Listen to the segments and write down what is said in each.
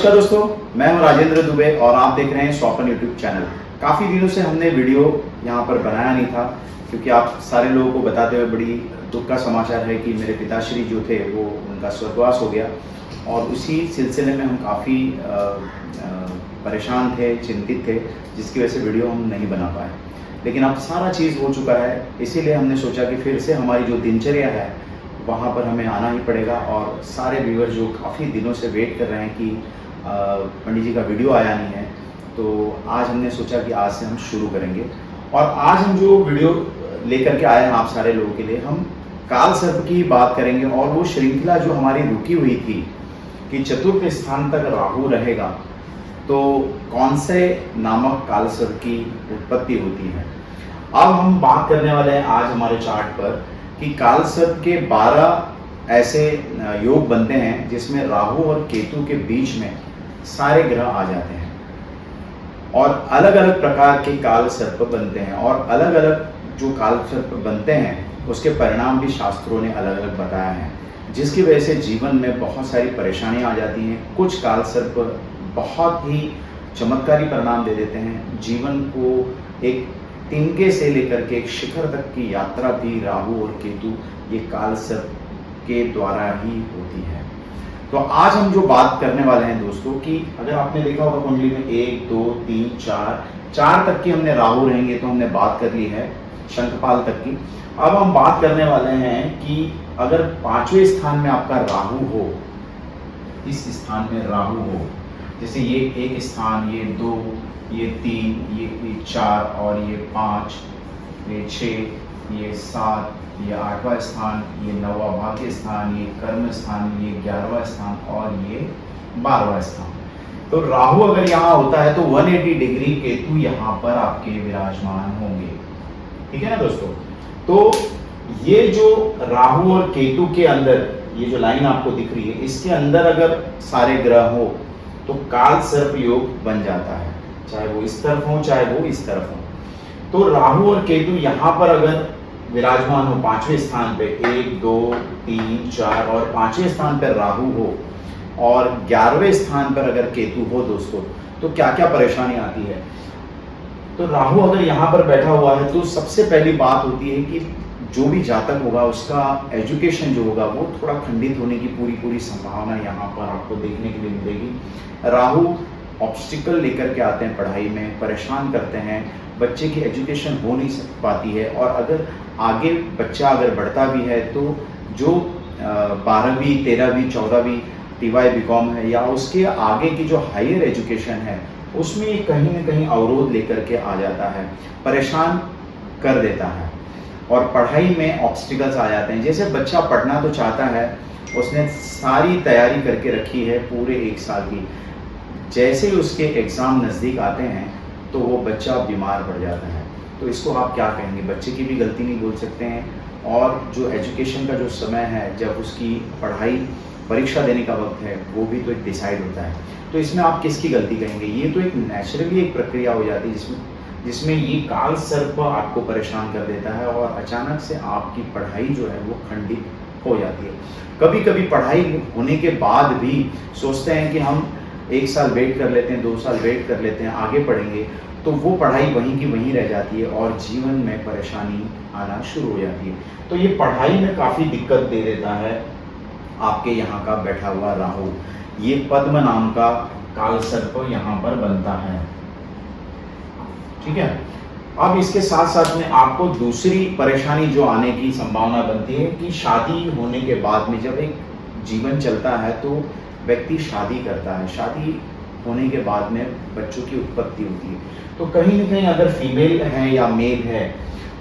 नमस्कार दोस्तों, मैं हूं राजेंद्र दुबे और आप देख रहे हैं स्वप्न यूट्यूब चैनल। काफ़ी दिनों से हमने वीडियो यहां पर बनाया नहीं था क्योंकि आप सारे लोगों को बताते हुए बड़ी दुख का समाचार है कि मेरे पिताश्री जो थे वो उनका स्वर्गवास हो गया और उसी सिलसिले में हम काफ़ी परेशान थे, चिंतित थे, जिसकी वजह से वीडियो हम नहीं बना पाए। लेकिन अब सारा चीज़ हो चुका है, इसीलिए हमने सोचा कि फिर से हमारी जो दिनचर्या है वहाँ पर हमें आना ही पड़ेगा। और सारे व्यूअर जो काफ़ी दिनों से वेट कर रहे हैं कि पंडित जी का वीडियो आया नहीं है, तो आज हमने सोचा कि आज से हम शुरू करेंगे। और आज हम जो वीडियो लेकर के आए हैं आप सारे लोगों के लिए, हम काल सर्प की बात करेंगे और वो श्रृंखला जो हमारी रुकी हुई थी कि चतुर्थ स्थान तक राहु रहेगा तो कौन से नामक काल सर्प की उत्पत्ति होती है। अब हम बात करने वाले हैं आज हमारे चार्ट पर कि काल सर्प के 12 ऐसे योग बनते हैं जिसमें राहु और केतु के बीच में सारे ग्रह आ जाते हैं और अलग अलग प्रकार के काल सर्प बनते हैं और अलग अलग जो काल सर्प बनते हैं उसके परिणाम भी शास्त्रों ने अलग अलग बताया है, जिसकी वजह से जीवन में बहुत सारी परेशानियां आ जाती हैं। कुछ काल सर्प बहुत ही चमत्कारी परिणाम दे देते हैं, जीवन को एक तिनके से लेकर के एक शिखर तक की यात्रा भी राहु और केतु ये काल सर्प के द्वारा ही होती है। तो आज हम जो बात करने वाले हैं दोस्तों कि अगर आपने देखा होगा कुंडली में 1 2 3 4 तक की हमने राहु रहेंगे, तो हमने बात कर ली है शंखपाल तक की। अब हम बात करने वाले हैं कि अगर 5वें स्थान में आपका राहु हो, इस स्थान में राहु हो, जैसे ये 1 स्थान, ये 2, ये 3, ये 4 और ये 5, ये 6, ये 7, ये 8वां स्थान, ये 9वां भाग्य स्थान, ये कर्म स्थान, ये 11वां स्थान और ये 12वां स्थान। तो राहु अगर यहाँ होता है तो 180 डिग्री केतु यहाँ पर आपके विराजमान होंगे। ठीक है ना दोस्तों। तो ये जो राहु और केतु के अंदर ये जो लाइन आपको दिख रही है, इसके अंदर अगर सारे ग्रह हो तो काल सर्प योग बन जाता है, चाहे वो इस तरफ हो चाहे वो इस तरफ हो। तो राहु और केतु यहाँ पर अगर विराजमान हो 5वें स्थान पे, 1 2 3 4 और 5वें स्थान पर राहु हो और 11वें स्थान पर अगर केतु हो दोस्तों, तो क्या क्या परेशानी आती है। तो राहु अगर यहाँ पर बैठा हुआ है तो सबसे पहली बात होती है कि जो भी जातक होगा उसका एजुकेशन जो होगा वो थोड़ा खंडित होने की पूरी संभावना यहाँ पर आपको देखने के लिए मिलेगी। राहु ऑब्स्टिकल लेकर के आते हैं, पढ़ाई में परेशान करते हैं, बच्चे की एजुकेशन हो नहीं पाती है। और अगर आगे बच्चा अगर बढ़ता भी है तो जो 12वीं 13वीं 14वीं TY BCom है या उसके आगे की जो हायर एजुकेशन है उसमें कहीं ना कहीं अवरोध लेकर के आ जाता है, परेशान कर देता है और पढ़ाई में ऑब्स्टिकल्स आ जाते हैं। जैसे बच्चा पढ़ना तो चाहता है, उसने सारी तैयारी करके रखी है पूरे 1 साल की, जैसे ही उसके एग्ज़ाम नज़दीक आते हैं तो वो बच्चा बीमार पड़ जाता है। तो इसको आप क्या कहेंगे, बच्चे की भी गलती नहीं बोल सकते हैं। और जो एजुकेशन का जो समय है, जब उसकी पढ़ाई परीक्षा देने का वक्त है, वो भी तो एक डिसाइड होता है। तो इसमें आप किसकी गलती कहेंगे। ये तो एक नेचुरली एक प्रक्रिया हो जाती है जिसमें ये काल सर्प आपको परेशान कर देता है और अचानक से आपकी पढ़ाई जो है वो खंडित हो जाती है। कभी कभी पढ़ाई होने के बाद भी सोचते हैं कि हम 1 साल वेट कर लेते हैं, 2 साल वेट कर लेते हैं, आगे पढ़ेंगे, तो वो पढ़ाई वहीं की वहीं रह जाती है और जीवन में परेशानी आना शुरू हो जाती है। तो ये पढ़ाई में काफ़ी दिक्कत दे देता है आपके यहाँ का बैठा हुआ राहु। ये पद्म नाम का काल सर्प यहाँ पर बनता है। ठीक है। अब इसके साथ साथ में आपको दूसरी परेशानी जो आने की संभावना बनती है कि शादी होने के बाद में जब एक जीवन चलता है तो व्यक्ति शादी करता है, शादी होने के बाद में बच्चों की उत्पत्ति होती है। तो कहीं ना कहीं अगर फीमेल है या मेल है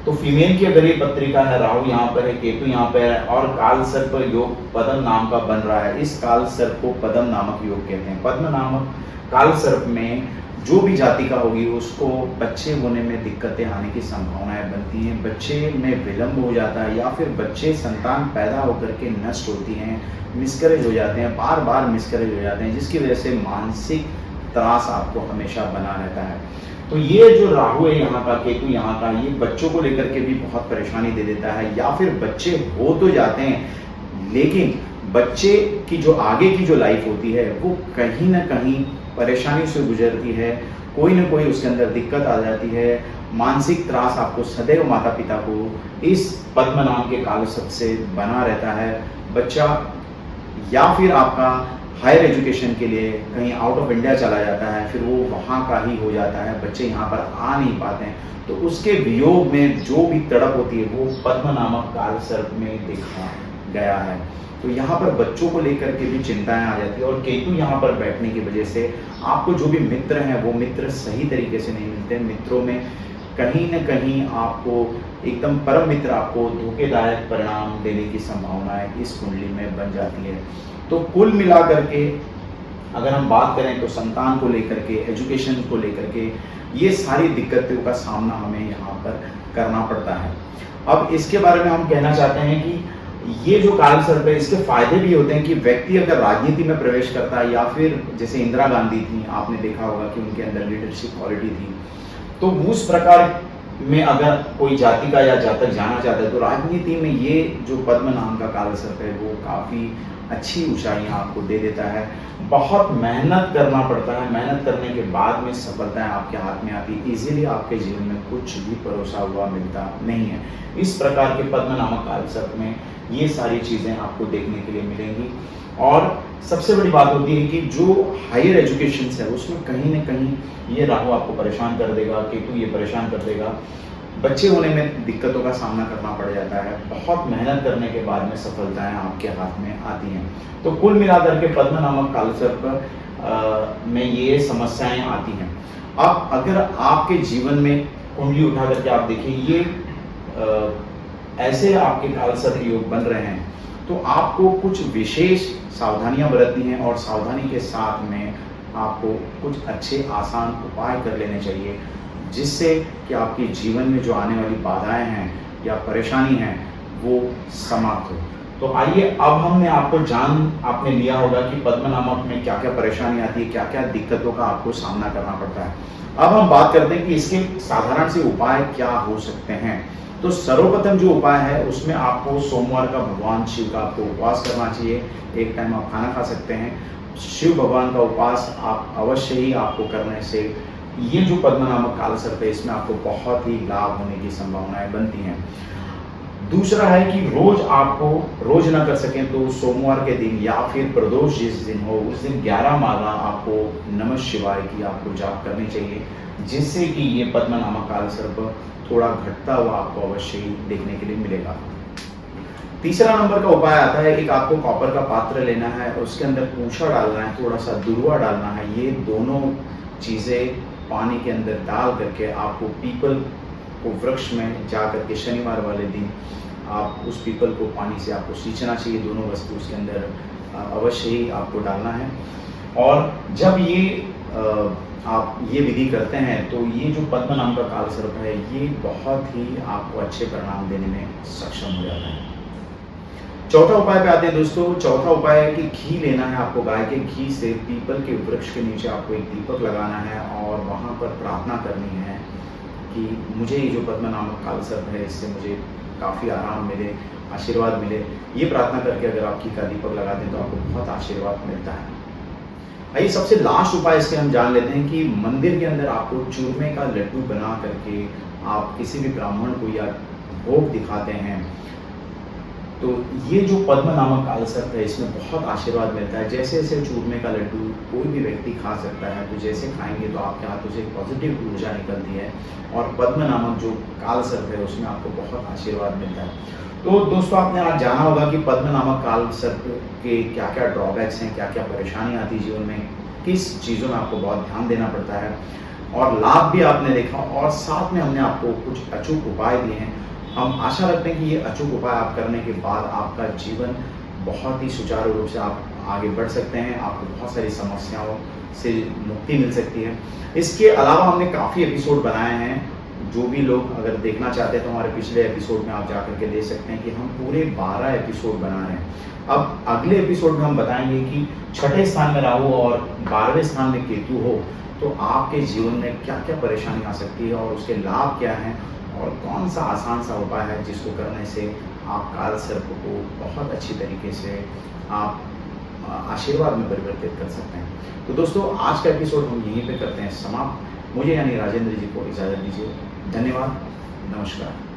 तो फीमेल की अगर ये पत्रिका है, राहु यहाँ पर है, केतु यहाँ पर है और काल सर्प योग पद्म नाम का बन रहा है, इस काल सर्प को पद्म नामक योग कहते हैं। पद्म नामक काल सर्प में जो भी जातिका होगी उसको बच्चे होने में दिक्कतें आने की संभावनाएं बनती हैं, बच्चे में विलंब हो जाता है या फिर बच्चे संतान पैदा होकर के नष्ट होती हैं, मिसकैरेज हो जाते हैं, बार बार मिसकैरेज हो जाते हैं, जिसकी वजह से मानसिक त्रास आपको हमेशा बना रहता है। तो ये जो राहु है यहाँ का, केतु यहाँ का, ये बच्चों को लेकर के भी बहुत परेशानी दे देता है या फिर बच्चे हो तो जाते हैं लेकिन बच्चे की जो आगे की जो लाइफ होती है वो कहीं ना कहीं परेशानी से गुजरती है, कोई ना कोई उसके अंदर दिक्कत आ जाती है, मानसिक त्रास आपको सदैव माता पिता को इस पद्म नाम के काल सर्प से बना रहता है। बच्चा या फिर आपका हायर एजुकेशन के लिए कहीं आउट ऑफ इंडिया चला जाता है, फिर वो वहाँ का ही हो जाता है, बच्चे यहाँ पर आ नहीं पाते हैं, तो उसके वियोग में जो भी तड़प होती है वो पद्म नामक काल सर्प में देखा गया है। तो यहाँ पर बच्चों को लेकर के भी चिंताएं आ जाती है, और केतु यहाँ पर बैठने की वजह से आपको जो भी मित्र हैं वो मित्र सही तरीके से नहीं मिलते। मित्रों में कहीं न कहीं आपको एकदम परम मित्र आपको धोखेदायक परिणाम देने की संभावनाएं इस कुंडली में बन जाती है। तो कुल मिला करके अगर हम बात करें तो संतान को लेकर के, एजुकेशन को लेकर के, ये सारी दिक्कतों का सामना हमें यहाँ पर करना पड़ता है। अब इसके बारे में हम कहना चाहते हैं कि ये जो काल सर्प है इसके फायदे भी होते हैं कि व्यक्ति अगर राजनीति में प्रवेश करता है, या फिर जैसे इंदिरा गांधी थी, आपने देखा होगा कि उनके अंदर लीडरशिप क्वालिटी थी, तो उस प्रकार में अगर कोई जाति का या जातक जाना चाहता है तो राजनीति में ये जो पद्म नाम का काल सर्प है वो काफ़ी अच्छी ऊंचाइयां आपको दे देता है। बहुत मेहनत करना पड़ता है, मेहनत करने के बाद में सफलताएं आपके हाथ में आती है। इजीली आपके जीवन में कुछ भी परोसा हुआ मिलता नहीं है। इस प्रकार के पद्म नामक काल सर्प में ये सारी चीज़ें आपको देखने के लिए मिलेंगी। और सबसे बड़ी बात होती है कि जो हायर एजुकेशन है उसमें कहीं ना कहीं ये राहु आपको परेशान कर देगा, केतु ये परेशान कर देगा, बच्चे होने में दिक्कतों का सामना करना पड़ जाता है। बहुत मेहनत करने के बाद में सफलताएं आपके हाथ में आती हैं। तो कुल मिलाकर के पद्म नामक काल सर्प में ये समस्याएं आती हैं। अब अगर आपके जीवन में कुंडली उठा करके आप देखिए, ये ऐसे आपके काल सर्प योग बन रहे हैं, तो आपको कुछ विशेष सावधानियां बरतनी हैं, और सावधानी के साथ में आपको कुछ अच्छे आसान उपाय कर लेने चाहिए, जिससे कि आपके जीवन में जो आने वाली बाधाएं हैं या परेशानी हैं वो समाप्त हो। तो आइए, अब हमने आपने लिया होगा कि पद्म नामक में क्या क्या परेशानी आती है, क्या क्या दिक्कतों का आपको सामना करना पड़ता है। अब हम बात करते हैं कि इसके साधारण से उपाय क्या हो सकते हैं। तो सर्वप्रथम जो उपाय है उसमें आपको सोमवार का भगवान शिव का आपको उपवास करना चाहिए। एक टाइम आप खाना खा सकते हैं। शिव भगवान का उपवास आप अवश्य ही आपको करने से ये जो पद्म नामक काल सर्प है इसमें आपको बहुत ही लाभ होने की संभावनाएं बनती हैं। दूसरा है कि रोज ना कर सकें तो सोमवार के दिन या फिर प्रदोष जिस दिन हो उस दिन 11 माला आपको नमः शिवाय की आपको जाप करनी चाहिए, जिससे कि ये पद्म नामक काल सर्प थोड़ा घटता हुआ आपको अवश्य ही देखने के लिए मिलेगा। तीसरा नंबर का उपाय आता है, एक आपको कॉपर का पात्र लेना है, उसके अंदर पूछा डालना है, थोड़ा सा दुर्वा डालना है। ये दोनों चीज़ें पानी के अंदर डाल करके आपको पीपल को वृक्ष में जा करके शनिवार वाले दिन आप उस पीपल को पानी से आपको सींचना चाहिए। दोनों वस्तु उसके अंदर अवश्य ही आपको डालना है। और जब आप ये विधि करते हैं तो ये जो पद्म नाम का काल सर्प है ये बहुत ही आपको अच्छे परिणाम देने में सक्षम हो जाता है। चौथा उपाय पे आते हैं दोस्तों। चौथा उपाय है कि घी लेना है आपको। गाय के घी से पीपल के वृक्ष के नीचे आपको एक दीपक लगाना है और वहाँ पर प्रार्थना करनी है कि मुझे ये जो पद्म नामक काल सर्प है इससे मुझे काफ़ी आराम मिले, आशीर्वाद मिले। ये प्रार्थना करके अगर आप घी का दीपक लगाते हैं तो आपको बहुत आशीर्वाद मिलता है। आइए, सबसे लास्ट उपाय इसके हम जान लेते हैं कि मंदिर के अंदर आपको चूरमे का लड्डू बना करके आप किसी भी ब्राह्मण को या भोग दिखाते हैं तो ये जो पद्म नामक काल सर्प है इसमें बहुत आशीर्वाद मिलता है। जैसे जैसे चूरमे का लड्डू कोई भी व्यक्ति खा सकता है, तो जैसे खाएंगे तो आपके हाथों से एक पॉजिटिव ऊर्जा निकलती है और पद्म नामक जो काल सर्प है उसमें आपको बहुत आशीर्वाद मिलता है। तो दोस्तों, आपने आज जाना होगा कि पद्म नामक काल सर्प के क्या क्या ड्रॉबैक्स हैं, क्या क्या परेशानी आती है जीवन में, किस चीज़ों में आपको बहुत ध्यान देना पड़ता है, और लाभ भी आपने देखा, और साथ में हमने आपको कुछ अचूक उपाय दिए हैं। हम आशा रखते हैं कि ये अचूक उपाय आप करने के बाद आपका जीवन बहुत ही सुचारू रूप से आप आगे बढ़ सकते हैं, आपको बहुत सारी समस्याओं से मुक्ति मिल सकती है। इसके अलावा हमने काफ़ी एपिसोड बनाए हैं। जो भी लोग अगर देखना चाहते हैं तो हमारे पिछले एपिसोड में आप जा करके देख सकते हैं कि हम पूरे 12 एपिसोड बना रहे हैं। अब अगले एपिसोड में हम बताएंगे कि छठे स्थान में राहु और 12वें स्थान में केतु हो तो आपके जीवन में क्या क्या परेशानी आ सकती है और उसके लाभ क्या हैं, और कौन सा आसान सा उपाय है जिसको करने से आप काल सर्प को बहुत अच्छी तरीके से आप आशीर्वाद में परिवर्तित कर सकते हैं। तो दोस्तों, आज का एपिसोड हम यहीं पे करते हैं समाप्त। मुझे यानी राजेंद्र जी को इजाज़त दीजिए। धन्यवाद। नमस्कार।